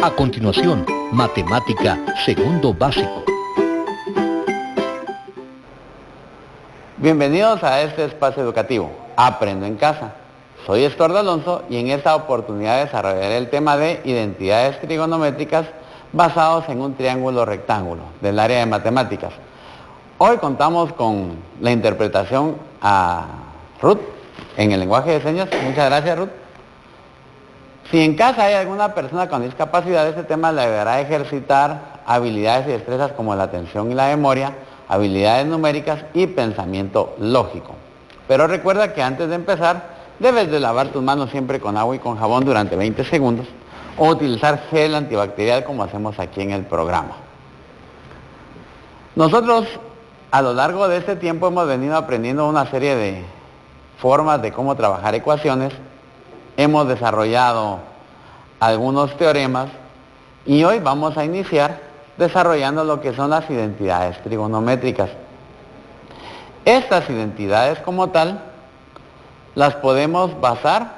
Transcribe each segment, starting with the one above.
A continuación, Matemática, segundo básico. Bienvenidos a este espacio educativo, Aprendo en Casa. Soy Estuardo Alonso y en esta oportunidad desarrollaré el tema de identidades trigonométricas basados en un triángulo rectángulo del área de matemáticas. Hoy contamos con la interpretación a Ruth en el lenguaje de señas. Muchas gracias, Ruth. Si en casa hay alguna persona con discapacidad, este tema le deberá ejercitar habilidades y destrezas como la atención y la memoria, habilidades numéricas y pensamiento lógico. Pero recuerda que antes de empezar, debes de lavar tus manos siempre con agua y con jabón durante 20 segundos o utilizar gel antibacterial como hacemos aquí en el programa. Nosotros a lo largo de este tiempo hemos venido aprendiendo una serie de formas de cómo trabajar ecuaciones. Hemos desarrollado algunos teoremas y hoy vamos a iniciar desarrollando lo que son las identidades trigonométricas. Estas identidades como tal las podemos basar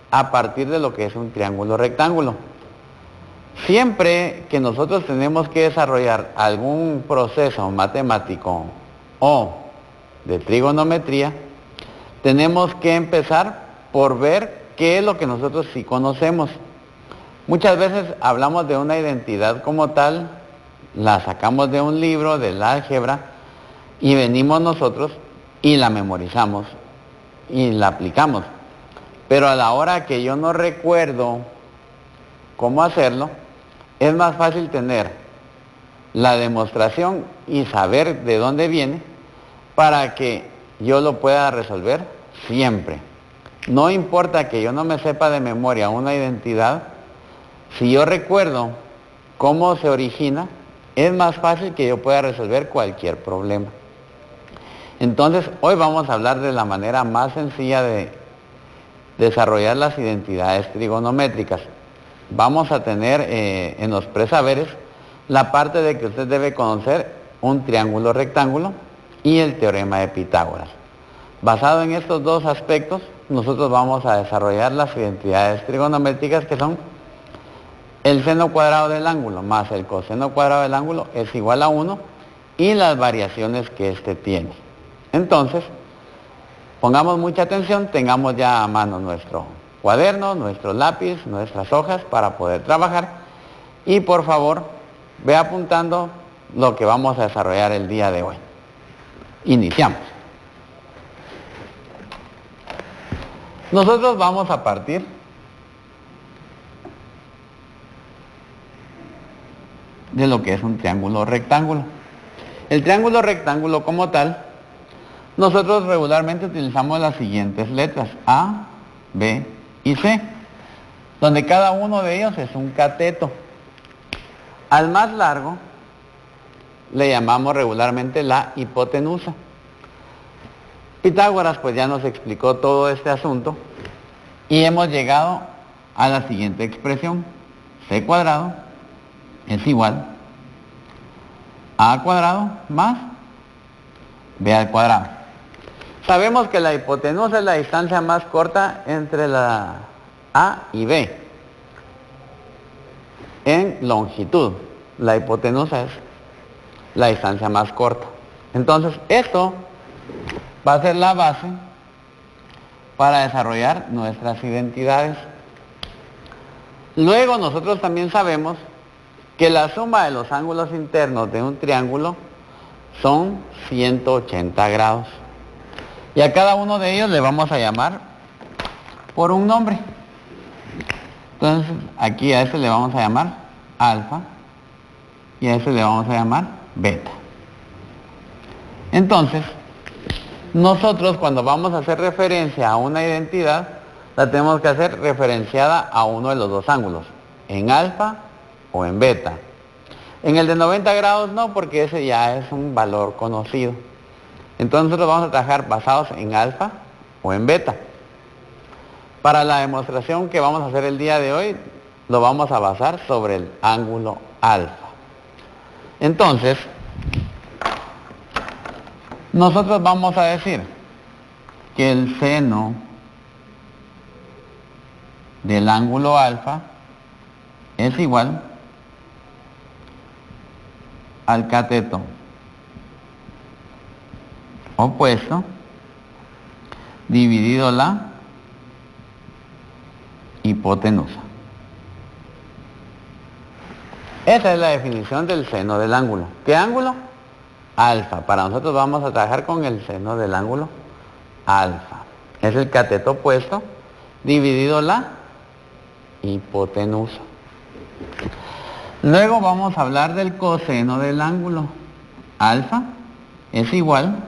a partir de lo que es un triángulo rectángulo. Siempre que nosotros tenemos que desarrollar algún proceso matemático o de trigonometría, tenemos que empezar por ver qué es lo que nosotros sí conocemos. Muchas veces hablamos de una identidad como tal, la sacamos de un libro, del álgebra, y venimos nosotros y la memorizamos y la aplicamos. Pero a la hora que yo no recuerdo cómo hacerlo, es más fácil tener la demostración y saber de dónde viene para que yo lo pueda resolver siempre. No importa que yo no me sepa de memoria una identidad, si yo recuerdo cómo se origina, es más fácil que yo pueda resolver cualquier problema. Entonces, hoy vamos a hablar de la manera más sencilla de desarrollar las identidades trigonométricas. Vamos a tener en los presaberes la parte de que usted debe conocer un triángulo rectángulo y el teorema de Pitágoras. Basado en estos dos aspectos, nosotros vamos a desarrollar las identidades trigonométricas que son el seno cuadrado del ángulo más el coseno cuadrado del ángulo es igual a 1 y las variaciones que éste tiene. Entonces, pongamos mucha atención, tengamos ya a mano nuestro cuaderno, nuestro lápiz, nuestras hojas para poder trabajar y por favor, ve apuntando lo que vamos a desarrollar el día de hoy. Iniciamos. Nosotros vamos a partir de lo que es un triángulo rectángulo. El triángulo rectángulo como tal, nosotros regularmente utilizamos las siguientes letras, A, B y C, donde cada uno de ellos es un cateto. Al más largo le llamamos regularmente la hipotenusa. Pitágoras pues ya nos explicó todo este asunto y hemos llegado a la siguiente expresión. C cuadrado es igual a A cuadrado más B al cuadrado. Sabemos que la hipotenusa es la distancia más corta entre la A y B. En longitud, la hipotenusa es la distancia más corta. Entonces, esto va a ser la base para desarrollar nuestras identidades. Luego nosotros también sabemos que la suma de los ángulos internos de un triángulo son 180 grados. Y a cada uno de ellos le vamos a llamar por un nombre. Entonces, aquí a este le vamos a llamar alfa y a este le vamos a llamar beta. Entonces, nosotros cuando vamos a hacer referencia a una identidad, la tenemos que hacer referenciada a uno de los dos ángulos, en alfa o en beta. En el de 90 grados no, porque ese ya es un valor conocido. Entonces nosotros vamos a trabajar basados en alfa o en beta. Para la demostración que vamos a hacer el día de hoy, lo vamos a basar sobre el ángulo alfa. Entonces, nosotros vamos a decir que el seno del ángulo alfa es igual al cateto opuesto dividido la hipotenusa. Esa es la definición del seno del ángulo. ¿Qué ángulo? Alfa. Para nosotros vamos a trabajar con el seno del ángulo alfa. Es el cateto opuesto dividido la hipotenusa. Luego vamos a hablar del coseno del ángulo. Alfa es igual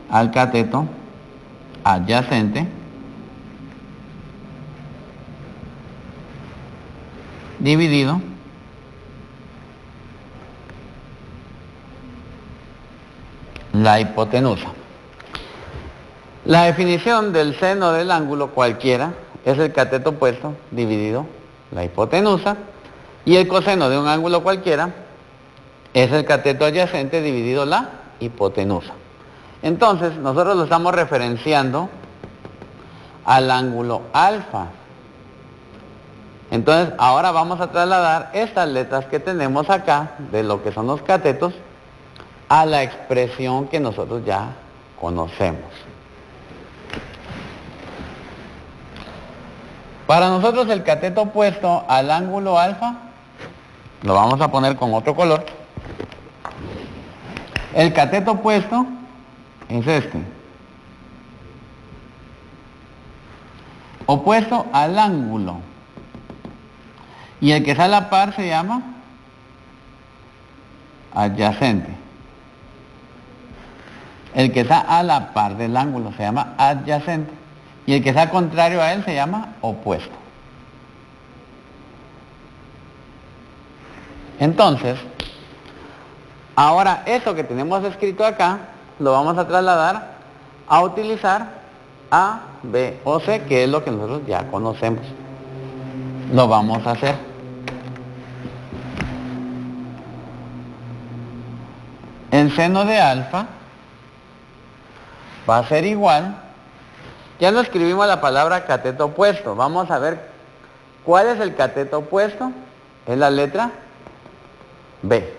al cateto adyacente dividido la hipotenusa. La definición del seno del ángulo cualquiera es el cateto opuesto dividido la hipotenusa, y el coseno de un ángulo cualquiera es el cateto adyacente dividido la hipotenusa. Entonces, nosotros lo estamos referenciando al ángulo alfa. Entonces, ahora vamos a trasladar estas letras que tenemos acá, de lo que son los catetos, a la expresión que nosotros ya conocemos. Para nosotros el cateto opuesto al ángulo alfa, lo vamos a poner con otro color. El cateto opuesto es este. Opuesto al ángulo. Y el que está a la par se llama adyacente. El que está a la par del ángulo se llama adyacente. Y el que está contrario a él se llama opuesto. Entonces, ahora esto que tenemos escrito acá, lo vamos a trasladar a utilizar A, B o C, que es lo que nosotros ya conocemos. Lo vamos a hacer. El seno de alfa va a ser igual. Ya no escribimos la palabra cateto opuesto. Vamos a ver cuál es el cateto opuesto. Es la letra B.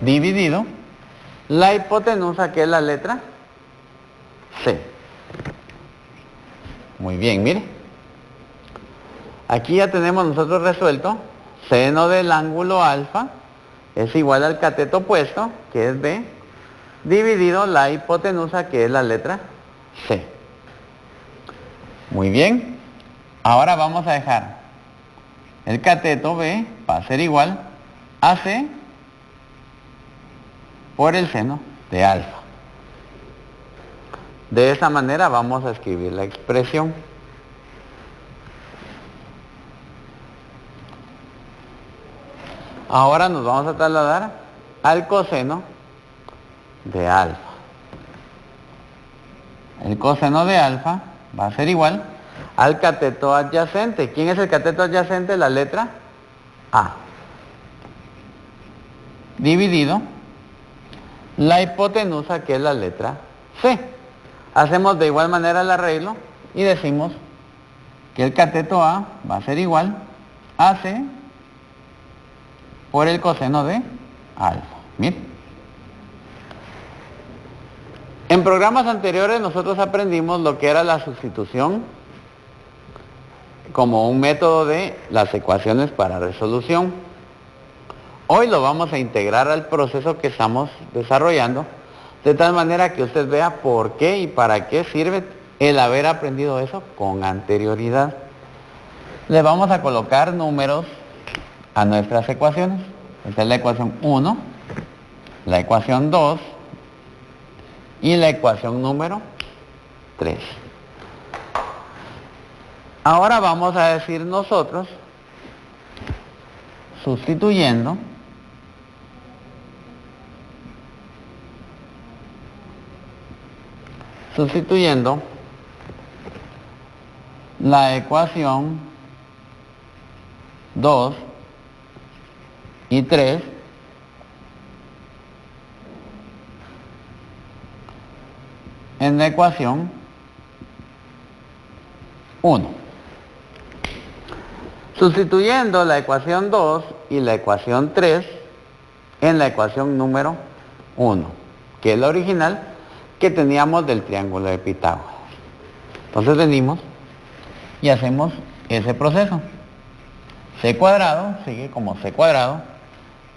Dividido la hipotenusa, que es la letra C. Muy bien, mire. Aquí ya tenemos nosotros resuelto. Seno del ángulo alfa es igual al cateto opuesto, que es B, dividido la hipotenusa, que es la letra C. Muy bien. Ahora vamos a dejar el cateto B, va a ser igual a C por el seno de alfa. De esa manera vamos a escribir la expresión. Ahora nos vamos a trasladar al coseno de alfa. El coseno de alfa va a ser igual al cateto adyacente. ¿Quién es el cateto adyacente? La letra A. Dividido la hipotenusa, que es la letra C. Hacemos de igual manera el arreglo y decimos que el cateto A va a ser igual a C por el coseno de alfa. Miren. En programas anteriores nosotros aprendimos lo que era la sustitución como un método de las ecuaciones para resolución. Hoy lo vamos a integrar al proceso que estamos desarrollando, de tal manera que usted vea por qué y para qué sirve el haber aprendido eso con anterioridad. Le vamos a colocar números a nuestras ecuaciones. Esta es la ecuación 1, la ecuación 2 y la ecuación número 3. Ahora vamos a decir nosotros, sustituyendo la ecuación 2 y 3 en la ecuación 1. Sustituyendo la ecuación 2 y la ecuación 3 en la ecuación número 1, que es la original que teníamos del triángulo de Pitágoras. Entonces venimos y hacemos ese proceso. C cuadrado sigue como C cuadrado,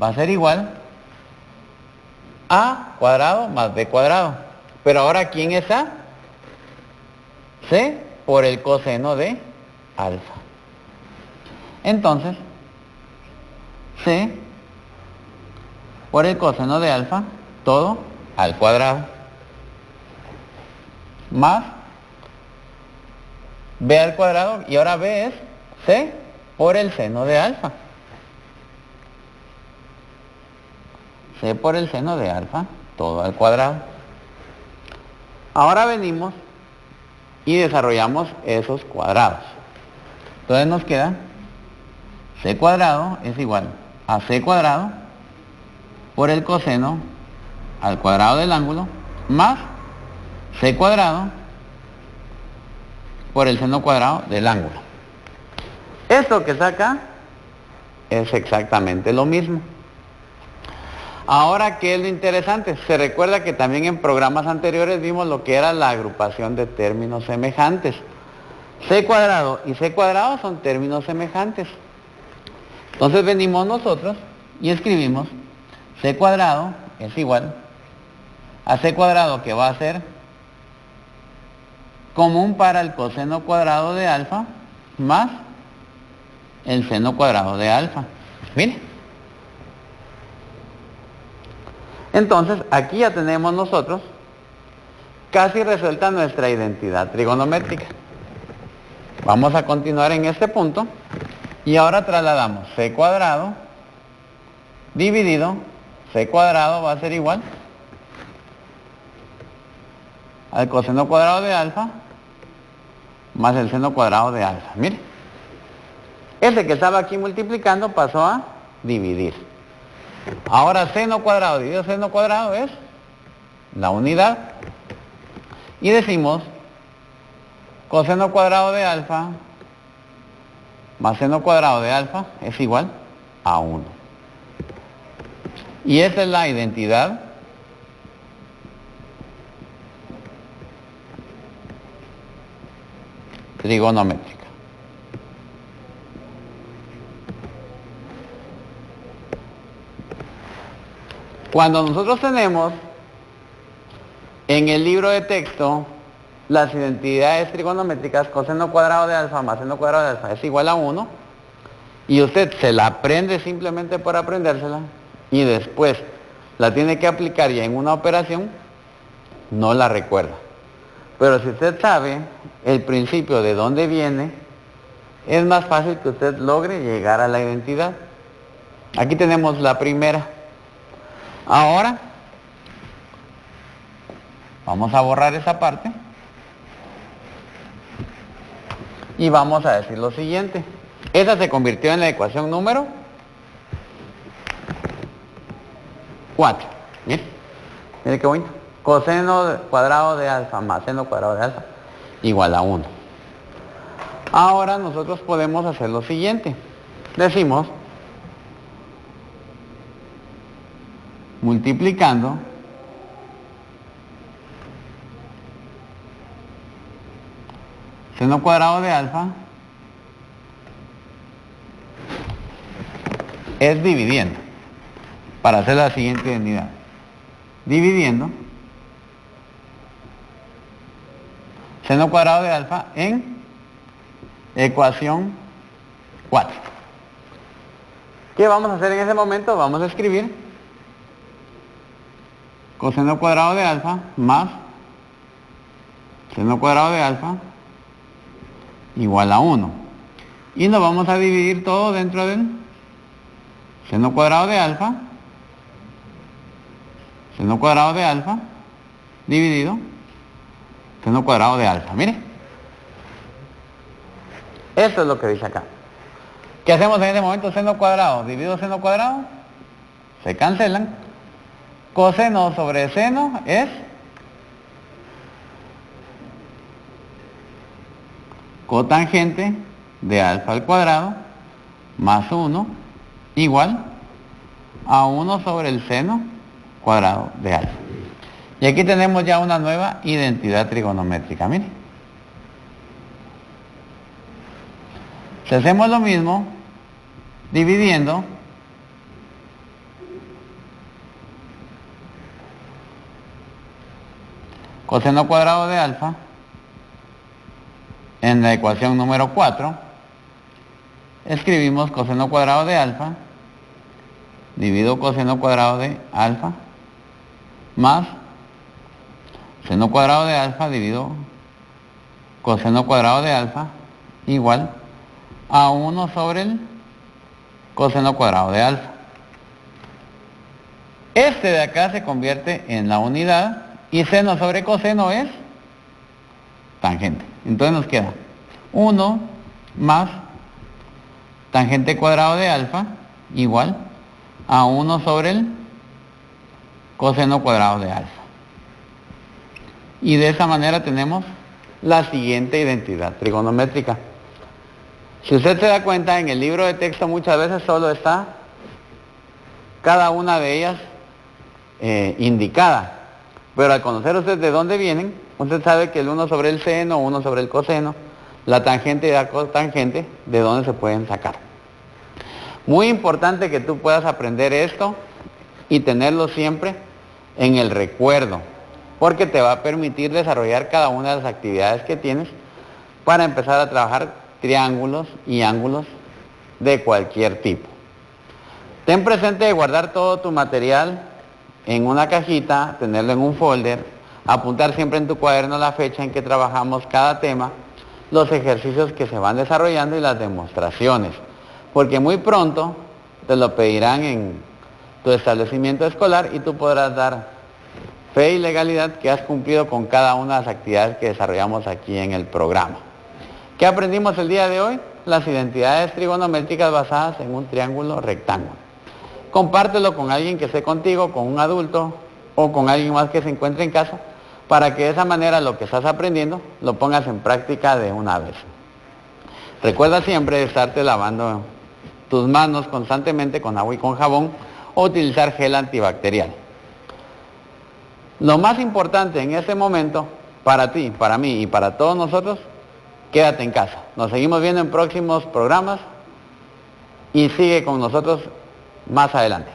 va a ser igual a cuadrado más b cuadrado. Pero ahora, ¿quién es a? C por el coseno de alfa. Entonces, C por el coseno de alfa, todo al cuadrado, más b al cuadrado, y ahora b es C por el seno de alfa. C por el seno de alfa, todo al cuadrado. Ahora venimos y desarrollamos esos cuadrados. Entonces nos queda C cuadrado es igual a C cuadrado por el coseno al cuadrado del ángulo más C cuadrado por el seno cuadrado del ángulo. Esto que saca es exactamente lo mismo. Ahora, ¿qué es lo interesante? Se recuerda que también en programas anteriores vimos lo que era la agrupación de términos semejantes. C cuadrado y C cuadrado son términos semejantes. Entonces venimos nosotros y escribimos C cuadrado es igual a C cuadrado, que va a ser común para el coseno cuadrado de alfa más el seno cuadrado de alfa. Mire. Entonces, aquí ya tenemos nosotros casi resuelta nuestra identidad trigonométrica. Vamos a continuar en este punto y ahora trasladamos C cuadrado dividido, C cuadrado va a ser igual al coseno cuadrado de alfa más el seno cuadrado de alfa. Mire, ese que estaba aquí multiplicando pasó a dividir. Ahora seno cuadrado dividido seno cuadrado es la unidad. Y decimos coseno cuadrado de alfa más seno cuadrado de alfa es igual a 1. Y esa es la identidad trigonométrica. Cuando nosotros tenemos en el libro de texto las identidades trigonométricas, coseno cuadrado de alfa más seno cuadrado de alfa es igual a 1, y usted se la aprende simplemente por aprendérsela, y después la tiene que aplicar ya en una operación, no la recuerda. Pero si usted sabe el principio de dónde viene, es más fácil que usted logre llegar a la identidad. Aquí tenemos la primera. Ahora, vamos a borrar esa parte y vamos a decir lo siguiente. Esa se convirtió en la ecuación número 4. Mire, mire qué bonito. Coseno cuadrado de alfa más seno cuadrado de alfa igual a 1. Ahora nosotros podemos hacer lo siguiente. Decimos, multiplicando seno cuadrado de alfa es dividiendo, para hacer la siguiente unidad. Dividiendo seno cuadrado de alfa en ecuación 4. ¿Qué vamos a hacer en ese momento? Vamos a escribir coseno cuadrado de alfa más seno cuadrado de alfa igual a 1. Y nos vamos a dividir todo dentro del seno cuadrado de alfa, seno cuadrado de alfa, dividido seno cuadrado de alfa. Mire, esto es lo que dice acá. ¿Qué hacemos en este momento? Seno cuadrado dividido seno cuadrado, se cancelan. Coseno sobre seno es cotangente de alfa al cuadrado más 1 igual a 1 sobre el seno cuadrado de alfa. Y aquí tenemos ya una nueva identidad trigonométrica, miren. Si hacemos lo mismo, dividiendo, coseno cuadrado de alfa en la ecuación número 4, escribimos coseno cuadrado de alfa dividido coseno cuadrado de alfa más seno cuadrado de alfa dividido coseno cuadrado de alfa igual a 1 sobre el coseno cuadrado de alfa. Este de acá se convierte en la unidad y seno sobre coseno es tangente. Entonces nos queda 1 más tangente cuadrado de alfa igual a 1 sobre el coseno cuadrado de alfa. Y de esa manera tenemos la siguiente identidad trigonométrica. Si usted se da cuenta, en el libro de texto muchas veces solo está cada una de ellas indicada. Pero al conocer usted de dónde vienen, usted sabe que el 1 sobre el seno, 1 sobre el coseno, la tangente y la cotangente, de dónde se pueden sacar. Muy importante que tú puedas aprender esto y tenerlo siempre en el recuerdo, porque te va a permitir desarrollar cada una de las actividades que tienes para empezar a trabajar triángulos y ángulos de cualquier tipo. Ten presente de guardar todo tu material en una cajita, tenerlo en un folder, apuntar siempre en tu cuaderno la fecha en que trabajamos cada tema, los ejercicios que se van desarrollando y las demostraciones, porque muy pronto te lo pedirán en tu establecimiento escolar y tú podrás dar fe y legalidad que has cumplido con cada una de las actividades que desarrollamos aquí en el programa. ¿Qué aprendimos el día de hoy? Las identidades trigonométricas basadas en un triángulo rectángulo. Compártelo con alguien que esté contigo, con un adulto o con alguien más que se encuentre en casa, para que de esa manera lo que estás aprendiendo lo pongas en práctica de una vez. Recuerda siempre estarte lavando tus manos constantemente con agua y con jabón o utilizar gel antibacterial. Lo más importante en este momento, para ti, para mí y para todos nosotros, quédate en casa. Nos seguimos viendo en próximos programas y sigue con nosotros más adelante.